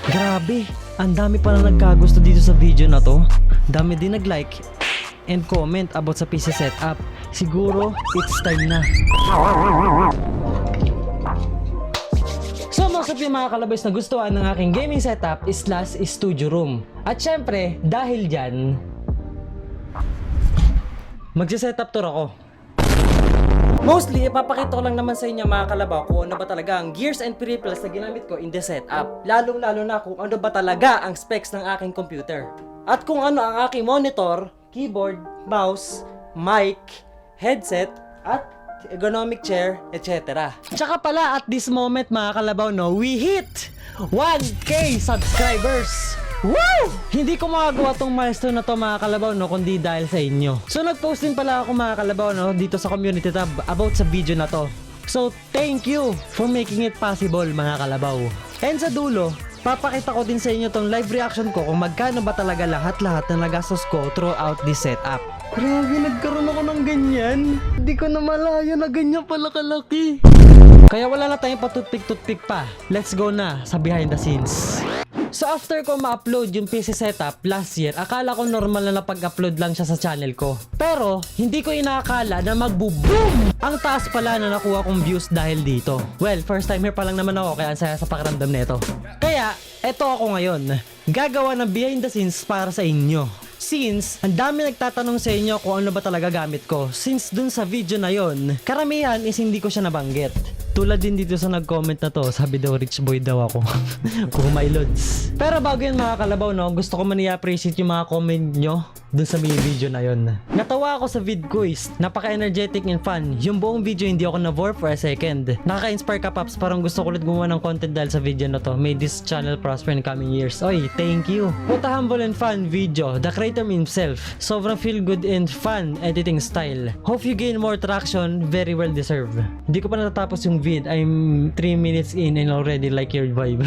Grabe, ang dami pala nagkagusto dito sa video na to. Dami din nag-like and comment about sa PC setup. Siguro, it's time na. So most of yung mga kalabas na gustuhan ng aking gaming setup is slash studio room. At syempre, dahil dyan, magsisetup tour ako. Mostly, ipapakita ko lang naman sa inyo mga kalabaw kung ano ba talaga ang gears and peripherals na ginamit ko in the setup. Lalong-lalo na kung ano ba talaga ang specs ng aking computer. At kung ano ang aking monitor, keyboard, mouse, mic, headset, at ergonomic chair, etc. Tsaka pala at this moment mga kalabaw no, we hit 1K subscribers! Woo! Hindi ko magagawa tong milestone na to mga kalabaw no, kundi dahil sa inyo. So nag-post din pala ako mga kalabaw no, dito sa community tab about sa video na to. So thank you for making it possible mga kalabaw. And sa dulo, papakita ko din sa inyo tong live reaction ko kung magkano ba talaga lahat-lahat na nagastos ko throughout this setup. Grabe, nagkaroon ako ng ganyan. Hindi ko na malaya na ganyan pala kalaki. Kaya wala na tayong patutpik-tutpik pa. Let's go na sa behind the scenes. So after ko ma-upload yung PC setup last year, akala ko normal na napag-upload lang siya sa channel ko. Pero hindi ko inaakala na magbo-boom! Ang taas pala na nakuha kong views dahil dito. Well, first timer pa lang naman ako kaya ang saya sa pakiramdam nito. Kaya, eto ako ngayon. Gagawa ng behind the scenes para sa inyo. Since, ang dami nagtatanong sa inyo kung ano ba talaga gamit ko. Since dun sa video na yon, karamihan is hindi ko siya nabanggit. Tulad din dito sa nag-comment na to, sabi daw rich boy daw ako. Kung my lods. Pero bago yun mga kalabaw no, gusto ko man i-appreciate yung mga comment nyo dun sa mini video na yon. Natawa ako sa vid quiz, napaka-energetic and fun. Yung buong video hindi ako na-bore for a second. Nakaka-inspire ka paps, parang gusto ko ulit gumawa ng content dahil sa video na to. May this channel prosper in coming years. Oy, thank you. What a humble and fun video. The creator himself. Sobrang feel good and fun editing style. Hope you gain more traction, very well deserved. Hindi ko pa natatapos yung vid. I'm 3 minutes in and already like your vibe.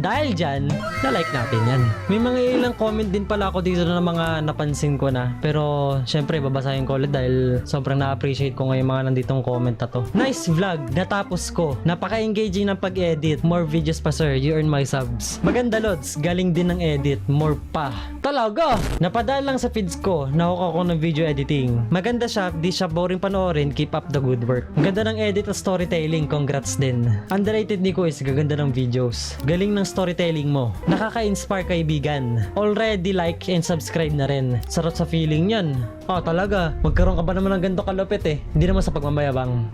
Dahil dyan, na-like natin yan. May mga ilang comment din pala ako dito na mga napansin ko na. Pero, syempre, babasahin ko ulit dahil sobrang na-appreciate ko ngayon mga nanditong comment na to. Nice vlog, natapos ko. Napaka-engaging ng pag-edit. More videos pa sir, you earn my subs. Maganda lods, galing din ng edit. More pa. Talaga! Napadaan lang sa feeds ko, nakuha ko ng video editing. Maganda siya, di siya boring panoorin, keep up the good work. Ganda ng edit at storytelling, congrats din. Underrated ni ko is gaganda ng videos. Galing ng storytelling mo. Nakaka-inspire kaibigan. Already like and subscribe na rin. Sarap sa feeling yan. Oh talaga, magkaroon ka ba naman ng ganito kalupit eh. Hindi naman sa pagmamayabang.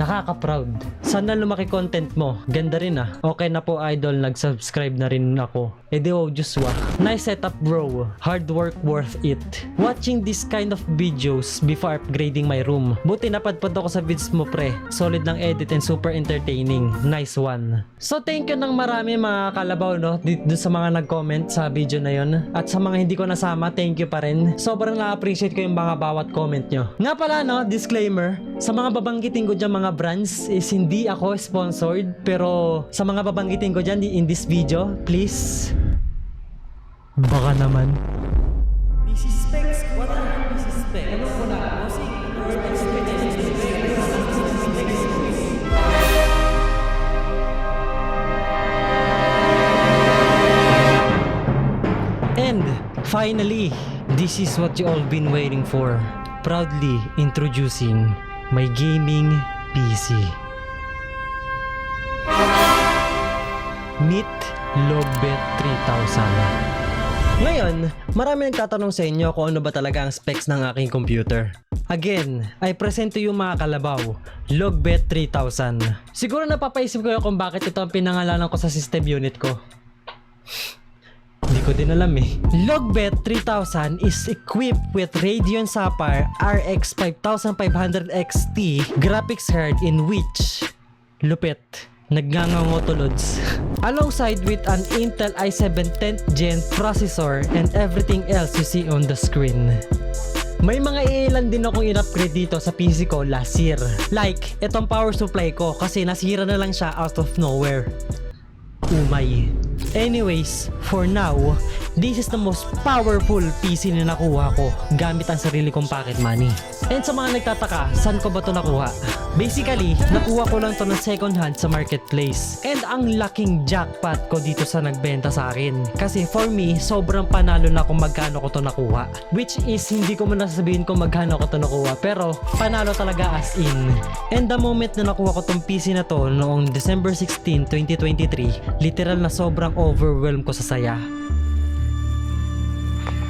Nakaka-proud. Sana lumaki content mo. Ganda rin ah. Okay na po idol, nag-subscribe na rin ako. Edi wow, Joshua. Nice setup bro. Hard work worth it. Watching this kind of videos before upgrading my room. Buti napadpad ako sa vids mo pre. Solid lang edit and super entertaining. Nice one. So thank you ng marami mga kalabaw no. Dito sa mga nag-comment sa video na yon. At sa mga hindi ko nasama, thank you pa rin. Sobrang na-appreciate ko yung mga bawat comment nyo. Nga pala no, disclaimer. Sa mga babanggitin ko dyan mga brands is hindi ako sponsored. Pero sa mga babanggitin ko dyan in this video, please baka naman. PC specs, what are PC specs? Ano ko na? And finally, this is what you all been waiting for. Proudly introducing my gaming PC. Meet Logbet 3000. Ngayon, marami nagtatanong sa inyo kung ano ba talaga ang specs ng aking computer. Again, I present to you mga kalabaw, Logbet 3000. Siguro napapaisip kayo kung bakit ito ang pinangalanan ko sa system unit ko. Hindi ko din alam eh. Logbet 3000 is equipped with Radeon Sapphire RX 5500 XT graphics card in which lupit. Nagngangangoto-loads. Alongside with an Intel i7 10th Gen processor and everything else you see on the screen. May mga ilan din akong in-upgrade dito sa PC ko last year. Like, itong power supply ko kasi nasira na lang siya out of nowhere. Umay. Anyways, for now, this is the most powerful PC na nakuha ko gamit ang sarili kong pocket money. And sa mga nagtataka, saan ko ba to nakuha? Basically, nakuha ko lang to ng second hand sa marketplace. And ang laking jackpot ko dito sa nagbenta sa akin. Kasi for me, sobrang panalo na kung magkano ko to nakuha. Which is, hindi ko muna sasabihin kung magkano ko to nakuha. Pero, panalo talaga as in. And the moment na nakuha ko tong PC na to noong December 16, 2023, literal na sobrang overwhelmed ko sa saya.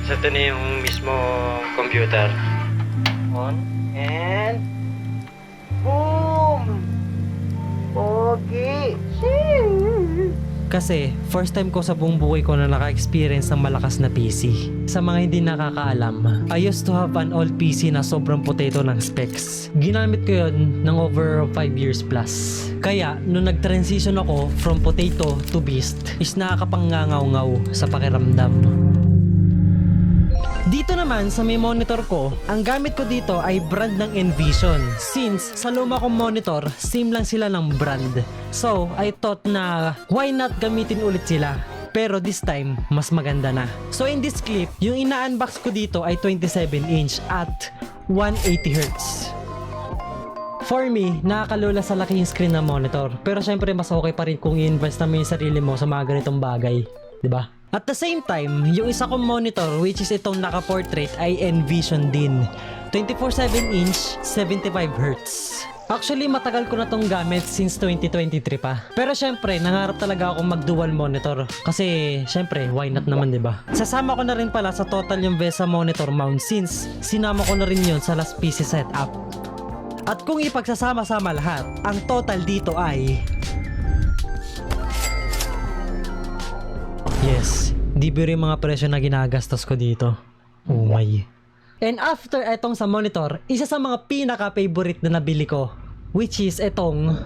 So, ito na yung mismo computer. On, and boom! Okay! Kasi, first time ko sa buong buhay ko na naka-experience ng malakas na PC. Sa mga hindi nakakaalam, I used to have an old PC na sobrang potato ng specs. Ginamit ko yun ng over 5 years plus. Kaya, nung nag-transition ako from potato to beast, is nakakapangangaw-ngaw sa pakiramdam. Dito naman sa may monitor ko, ang gamit ko dito ay brand ng Envision. Since sa luma kong monitor, same lang sila ng brand. So, I thought na why not gamitin ulit sila? Pero this time, mas maganda na. So in this clip, yung ina-unbox ko dito ay 27-inch at 180Hz. For me, nakakalula sa laking screen ng monitor. Pero syempre, mas okay pa rin kung i-invest naman yung sarili mo sa mga ganitong bagay. 'Di ba? At the same time, yung isa kong monitor which is itong naka-portrait ay Envision din. 24/7-inch, 75Hz. Actually, matagal ko na tong gamit since 2023 pa. Pero syempre, nangarap talaga ako mag-dual monitor. Kasi, syempre, why not naman, 'di ba? Sasama ko na rin pala sa total yung VESA monitor mount since sinama ko na rin yun sa last PC setup. At kung ipagsasama-sama lahat, ang total dito ay... Yes, di biro yung mga presyo na ginagastos ko dito. Oh my. And after etong sa monitor, isa sa mga pinaka-favorite na nabili ko, which is etong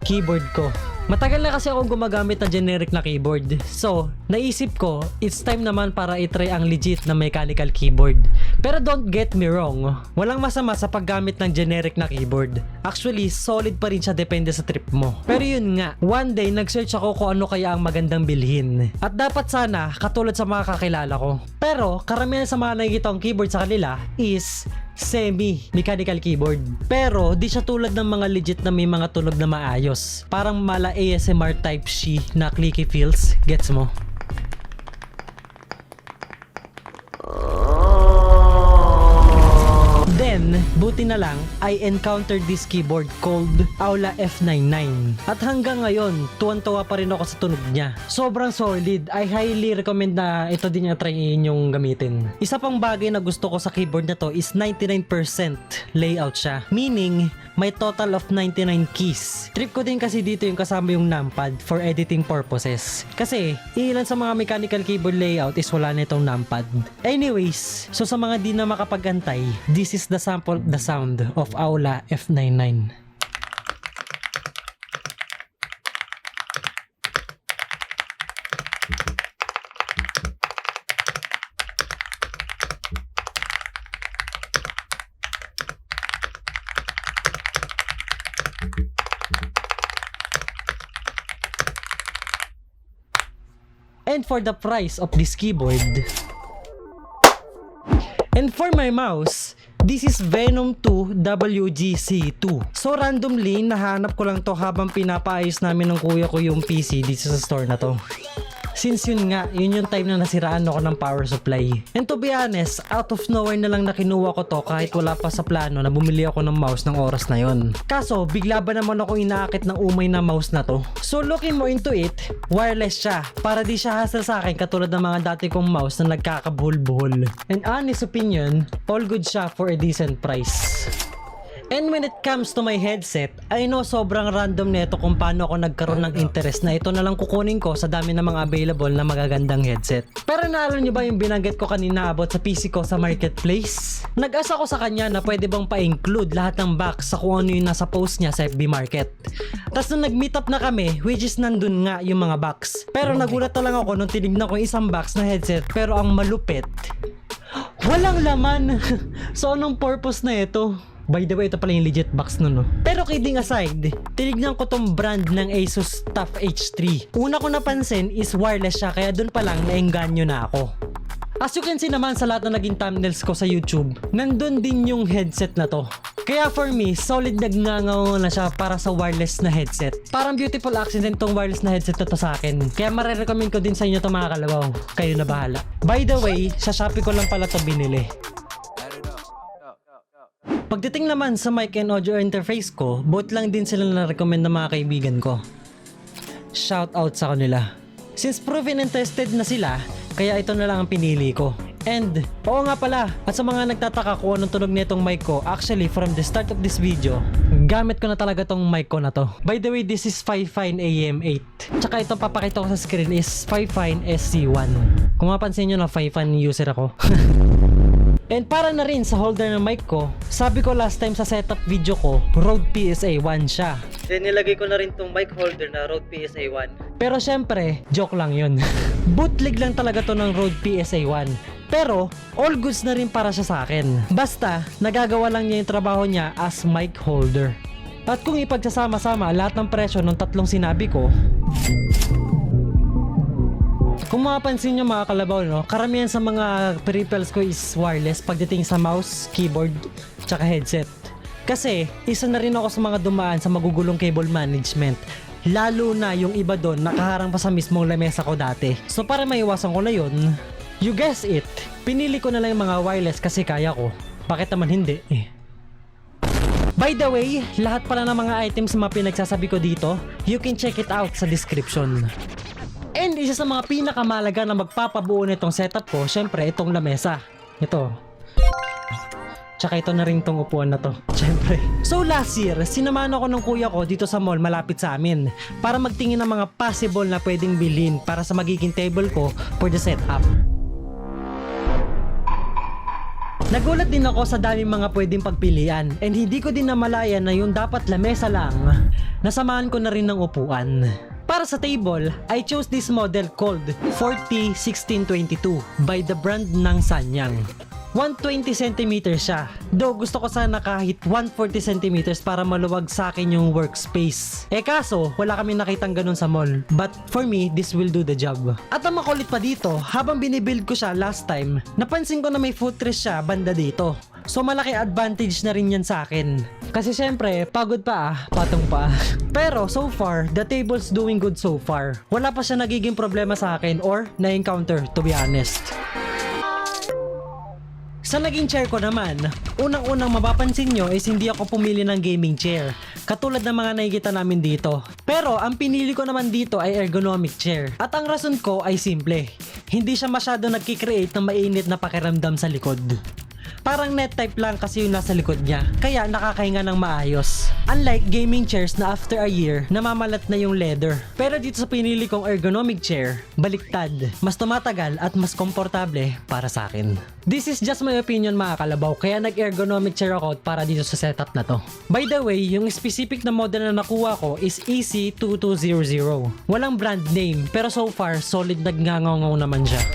keyboard ko. Matagal na kasi ako gumagamit ng generic na keyboard. So, naisip ko, it's time naman para itry ang legit na mechanical keyboard. Pero don't get me wrong, walang masama sa paggamit ng generic na keyboard. Actually, solid pa rin siya depende sa trip mo. Pero yun nga, one day nag-search ako kung ano kaya ang magandang bilhin. At dapat sana, katulad sa mga kakilala ko. Pero, karamihan sa mga nakikita kong keyboard sa kanila is semi-mechanical keyboard. Pero, di siya tulad ng mga legit na may mga tunog na maayos. Parang mala ASMR type she na clicky feels. Gets mo? Then, buti na lang, I encountered this keyboard called Aula F99. At hanggang ngayon, tuwan-tuwa pa rin ako sa tunog niya. Sobrang solid. I highly recommend na ito din yung tryin yung gamitin. Isa pang bagay na gusto ko sa keyboard na to is 99% layout siya. Meaning, may total of 99 keys. Trip ko din kasi dito yung kasama yung numpad for editing purposes. Kasi, ilan sa mga mechanical keyboard layout is wala na itong numpad. Anyways, so sa mga di na makapagantay, this is the sample, the sound of Aula F99. And for the price of this keyboard, and for my mouse, this is Venom 2 WGC2. So randomly, nahanap ko lang to habang pinapaayos namin ng kuya ko yung PC dito sa store na to. Since yun nga, yun yung time na nasiraan ako ng power supply. And to be honest, out of nowhere na lang na kinuha ko to kahit wala pa sa plano na bumili ako ng mouse ng oras na yon. Kaso, bigla ba naman ako inaakit ng umay na mouse na to? So looking mo into it, wireless siya. Para di siya hassle sa akin katulad ng mga dati kong mouse na nagkakabuhol-buhol. And honest opinion, all good siya for a decent price. And when it comes to my headset, I know sobrang random nito kung paano ako nagkaroon ng interest na ito na lang kukunin ko sa dami ng mga available na magagandang headset. Pero naalala nyo ba yung binanggit ko kanina about sa PC ko sa marketplace? Nag-asa ko sa kanya na pwede bang pa-include lahat ng box sa kung ano yung nasa post niya sa FB Market. Tapos nung nag-meet up na kami, which is nandun nga yung mga box. Pero nagulat na lang ako nung tinignan ko yung isang box na headset pero ang malupit, walang laman. So anong purpose na ito? By the way, ito pala yung legit box nun, no? Pero kidding aside, tinignan ko tong brand ng Asus TUF H3. Una ko napansin is wireless siya, kaya dun pa lang naengganyo na ako. As you can see naman sa lahat na naging thumbnails ko sa YouTube, nandun din yung headset na to. Kaya for me, solid nagngangaw na siya para sa wireless na headset. Parang beautiful accident tong wireless na headset na to sa akin. Kaya marirecommend ko din sa inyo to mga kalabaw. Kayo na bahala. By the way, sa Shopee ko lang pala to binili. Pagdating naman sa mic and audio interface ko, both lang din sila na-recommend ng mga kaibigan ko. Shout out sa kanila. Since proven and tested na sila, kaya ito na lang ang pinili ko. And, oo nga pala, at sa mga nagtataka kung anong tunog nitong mic ko, actually from the start of this video, gamit ko na talaga tong mic ko na to. By the way, this is Fifine AM8. Tsaka itong papakita ko sa screen is Fifine SC1. Kung mapansin nyo na Fifine user ako. And para na rin sa holder ng mic ko, sabi ko last time sa setup video ko, Rode PSA1 siya. Then nilagay ko na rin tong mic holder na Rode PSA1. Pero syempre, joke lang yun. Bootleg lang talaga to ng Rode PSA1. Pero, all goods na rin para siya sa akin. Basta, nagagawa lang niya yung trabaho niya as mic holder. At kung ipagsasama-sama lahat ng presyo ng tatlong sinabi ko, kung mapapansin nyo mga kalabaw, no, karamihan sa mga peripherals ko is wireless pagdating sa mouse, keyboard, tsaka headset. Kasi, isa na rin ako sa mga dumaan sa magugulong cable management. Lalo na yung iba doon nakaharang pa sa mismong lamesa ko dati. So para maiwasan ko na yun, you guess it, pinili ko na lang yung mga wireless kasi kaya ko. Bakit naman hindi? By the way, lahat pala ng mga items na pinagsasabi ko dito, you can check it out sa description. And isa sa mga pinakamalaga na magpapabuo nitong setup ko, syempre itong lamesa. Ito. Tsaka ito na rin tong upuan na to, syempre. So last year, sinamahan ako ng kuya ko dito sa mall malapit sa amin para magtingin ng mga possible na pwedeng bilhin para sa magiging table ko for the setup. Nagulat din ako sa daming mga pwedeng pagpilian and hindi ko din namalayan na yung dapat lamesa lang, nasamahan ko na rin ng upuan. Para sa table, I chose this model called 401622 by the brand ng Sanyang. 120 cm siya. Though gusto ko sana kahit 140 cm para maluwag sa akin yung workspace. Kaso, wala kami nakitang ganun sa mall. But for me, this will do the job. At ang makulit pa dito, habang binibuild ko siya last time, napansin ko na may footrest siya banda dito. So malaki advantage na rin yan sa akin. Kasi syempre, pagod pa patong pa. Pero so far, the table's doing good so far. Wala pa siya nagiging problema sa akin or na-encounter to be honest. Sa naging chair ko naman, unang-unang mapapansin nyo is hindi ako pumili ng gaming chair, katulad ng mga nakikita namin dito. Pero ang pinili ko naman dito ay ergonomic chair. At ang rason ko ay simple, hindi siya masyado nagkikreate ng mainit na pakiramdam sa likod. Parang net type lang kasi yung nasa likod niya, kaya nakakahinga ng maayos. Unlike gaming chairs na after a year, namamalat na yung leather. Pero dito sa pinili kong ergonomic chair, baliktad, mas tumatagal at mas komportable para sa akin. This is just my opinion mga kalabaw, kaya nag-ergonomic chair ako para dito sa setup na to. By the way, yung specific na model na nakuha ko is EC2200. Walang brand name, pero so far, solid nagngangaw naman siya.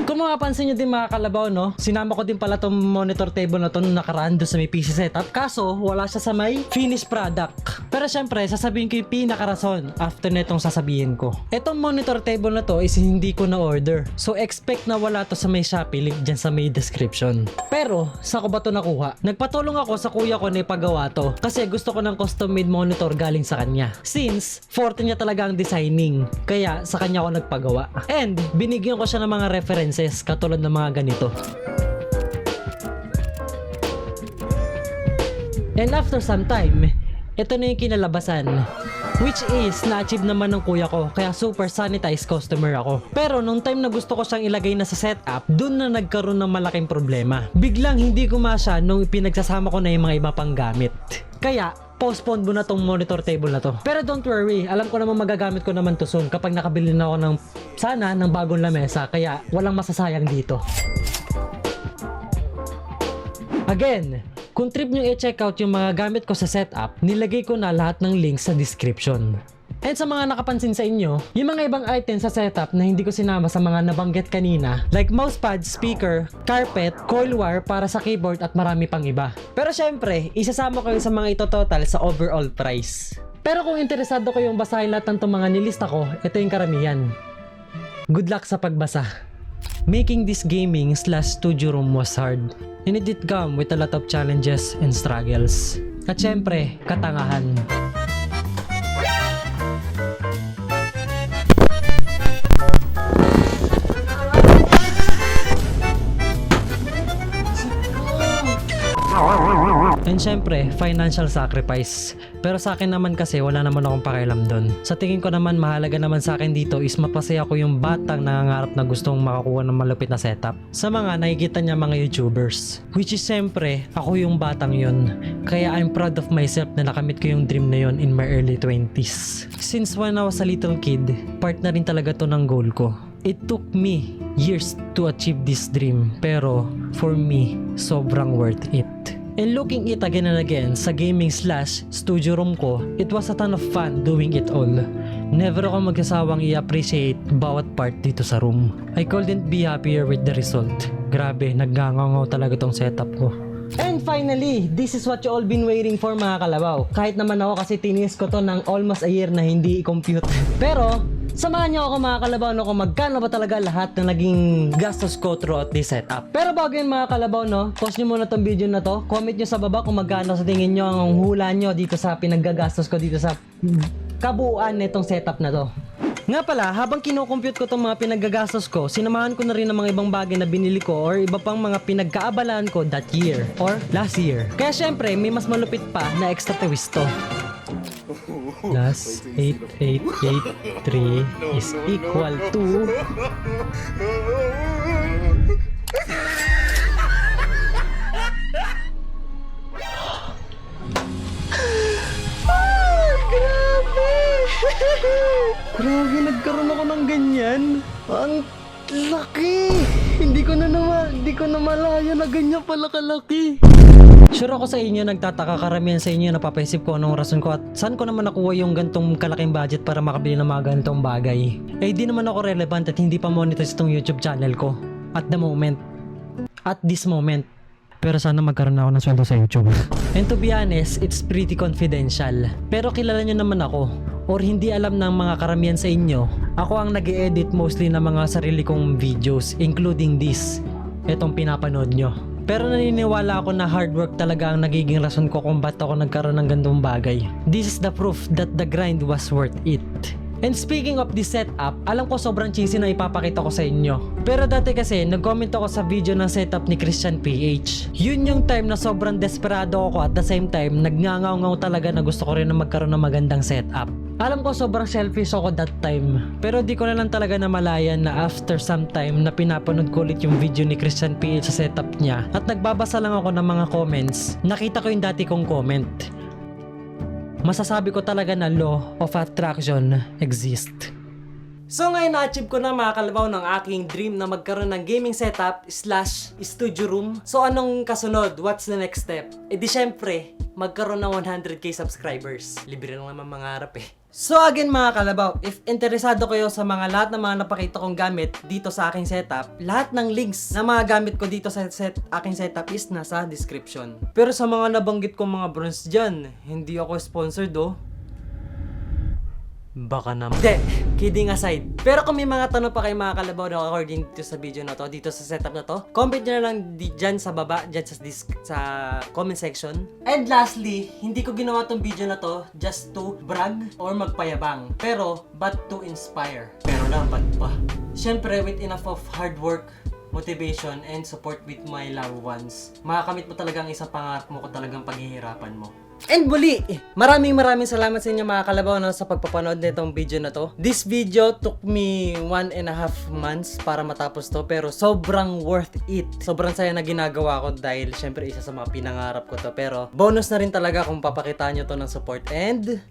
Kung mapapansin nyo din mga kalabaw, no, sinama ko din pala tong monitor table na to nung nakaraan doon sa may PC setup. Kaso, wala siya sa may finished product. Pero syempre, sasabihin ko yung pinakarason after netong sasabihin ko. Etong monitor table na to is hindi ko na order. So expect na wala to sa may Shopee, link dyan sa may description. Pero, saan ko ba to nakuha? Nagpatulong ako sa kuya ko na ipagawa to kasi gusto ko ng custom made monitor galing sa kanya. Since, forte niya talaga ang designing. Kaya, sa kanya ako nagpagawa. And, binigyan ko siya ng mga references katulad ng mga ganito. And after some time, ito na yung kinalabasan, which is na-achieve naman ng kuya ko, kaya super sanitized customer ako. Pero nung time na gusto ko siyang ilagay na sa setup, dun na nagkaroon ng malaking problema. Biglang hindi gumasya nung pinagsasama ko na yung mga iba pang gamit. Kaya postpone mo na tong monitor table na to. Pero don't worry, alam ko naman magagamit ko naman to soon kapag nakabili na ako ng bagong lamesa, kaya walang masasayang dito. Again, kung trip nyo i-check out yung mga gamit ko sa setup, nilagay ko na lahat ng links sa description. And sa mga nakapansin sa inyo, yung mga ibang items sa setup na hindi ko sinama sa mga nabanggit kanina, like mousepad, speaker, carpet, coil wire para sa keyboard at marami pang iba. Pero syempre, isasama ko yun sa mga ito total sa overall price. Pero kung interesado ko yung basahin lahat ng mga nilista ko, ito yung karamihan. Good luck sa pagbasa. Making this gaming/studio room was hard, and it did come with a lot of challenges and struggles. At syempre, katangahan. And syempre, financial sacrifice. Pero sa akin naman kasi wala naman akong pakialam doon. Sa tingin ko naman mahalaga naman sa akin dito is mapasaya ko yung batang nangangarap na gustong makakuha ng malupit na setup. Sa mga nakikita niya mga YouTubers. Which is syempre, ako yung batang yun. Kaya I'm proud of myself na nakamit ko yung dream na yun in my early 20s. Since when I was a little kid, part na rin talaga to ng goal ko. It took me years to achieve this dream. Pero for me, sobrang worth it. And looking it again and again sa gaming/studio room ko, it was a ton of fun doing it all. Never ako magsasawang i-appreciate bawat part dito sa room. I couldn't be happier with the result. Grabe, naggangangaw talaga tong setup ko. And finally, this is what you all been waiting for mga kalabaw. Kahit naman ako kasi tinis ko to ng almost a year na hindi i-compute. Pero, samahan niyo ako mga kalabaw no kung magkano ba talaga lahat na naging gastos ko throughout this setup. Pero bago yun mga kalabaw no, pause nyo muna tong video na to. Comment nyo sa baba kung magkano sa tingin nyo ang hula nyo dito sa pinaggagastos ko dito sa kabuuan nitong setup na to. Nga pala, habang kinocompute ko itong mga pinaggagastos ko, sinamahan ko na rin ng mga ibang bagay na binili ko or iba pang mga pinagkaabalaan ko that year or last year. Kaya syempre, may mas malupit pa na extra twist to. Plus 8883 is equal to Grabe, nagkaroon ako ng ganyan. Ang laki! Hindi ko na malaya na ganyan pala kalaki. Sure ako sa inyo, nagtataka karamihan sa inyo napapaisip ko anong rason ko at saan ko naman nakuha yung gantong kalaking budget para makabili ng mga gantong bagay. Eh di naman ako relevant at hindi pa monetize itong YouTube channel ko. At the moment. At this moment. Pero sana magkaroon ako ng sweldo sa YouTube. And to be honest, it's pretty confidential. Pero kilala nyo naman ako. Or hindi alam ng mga karamihan sa inyo, ako ang nag-e-edit mostly ng mga sarili kong videos, including this. Itong pinapanood nyo. Pero naniniwala ako na hard work talaga ang nagiging rason ko kung ba't ako nagkaroon ng gandong bagay. This is the proof that the grind was worth it. And speaking of this setup, alam ko sobrang cheesy na ipapakita ko sa inyo. Pero dati kasi, nag-comment ako sa video ng setup ni Christian PH. Yun yung time na sobrang desperado ako at the same time, nagngangaw-ngaw talaga na gusto ko rin na magkaroon ng magandang setup. Alam ko sobrang selfish ako that time. Pero di ko na lang talaga namalayan na after some time na pinapanood ko ulit yung video ni Christian PH sa setup niya at nagbabasa lang ako ng mga comments, nakita ko yung dati kong comment. Masasabi ko talaga na law of attraction exist. So ngayon na-achieve ko na mga kalabaw ng aking dream na magkaroon ng gaming setup/studio room. So anong kasunod? What's the next step? E di syempre, magkaroon ng 100k subscribers. Libre lang naman mangarap eh. So again mga kalabaw, if interesado kayo sa mga lahat ng mga napakita kong gamit dito sa aking setup, lahat ng links na mga gamit ko dito sa aking setup is nasa description. Pero sa mga nabanggit kong mga bronze dyan, hindi ako sponsored oh. Baka naman. Hindi, kidding aside. Pero kung may mga tanong pa kayo mga kalabaw na according dito sa video na to, dito sa setup na to, comment nyo na lang dyan sa baba, dyan sa comment section. And lastly, hindi ko ginawa tong video na to just to brag or magpayabang. Pero, but to inspire. Pero dapat pa. Siyempre, with enough of hard work, motivation, and support with my loved ones, makakamit mo talagang isang pangarap mo kung talagang paghihirapan mo. And muli, maraming salamat sa inyo mga kalabaw no, sa pagpapanood nitong video na to. This video took me 1.5 months para matapos to, pero sobrang worth it. Sobrang saya na ginagawa ko dahil syempre isa sa mga pinangarap ko to. Pero bonus na rin talaga kung papakitaan nyo to ng support.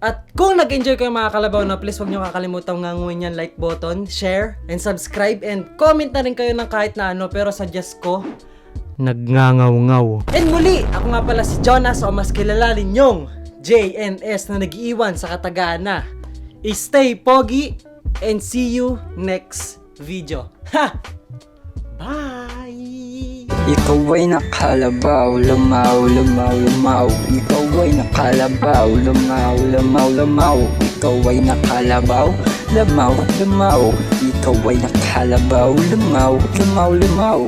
At kung nag-enjoy kayo mga kalabaw no, please huwag nyo kakalimutan nganguin yan like button, share, and subscribe. And comment na rin kayo ng kahit na ano, pero suggest ko nagngangaw-ngaw. And muli, ako nga pala si Jonas o mas kilala ninyong JNS na nag-iwan sa katagahan na stay pogi, and see you next video. Ha! Bye! Ikaw ay nakalabaw, lamaw, lamaw, lamaw. Ikaw ay nakalabaw, lamaw, lamaw, lamaw. Ikaw ay nakalabaw, lamaw, lamaw. Ikaw ay nakalabaw, lamaw, lamaw, lamaw.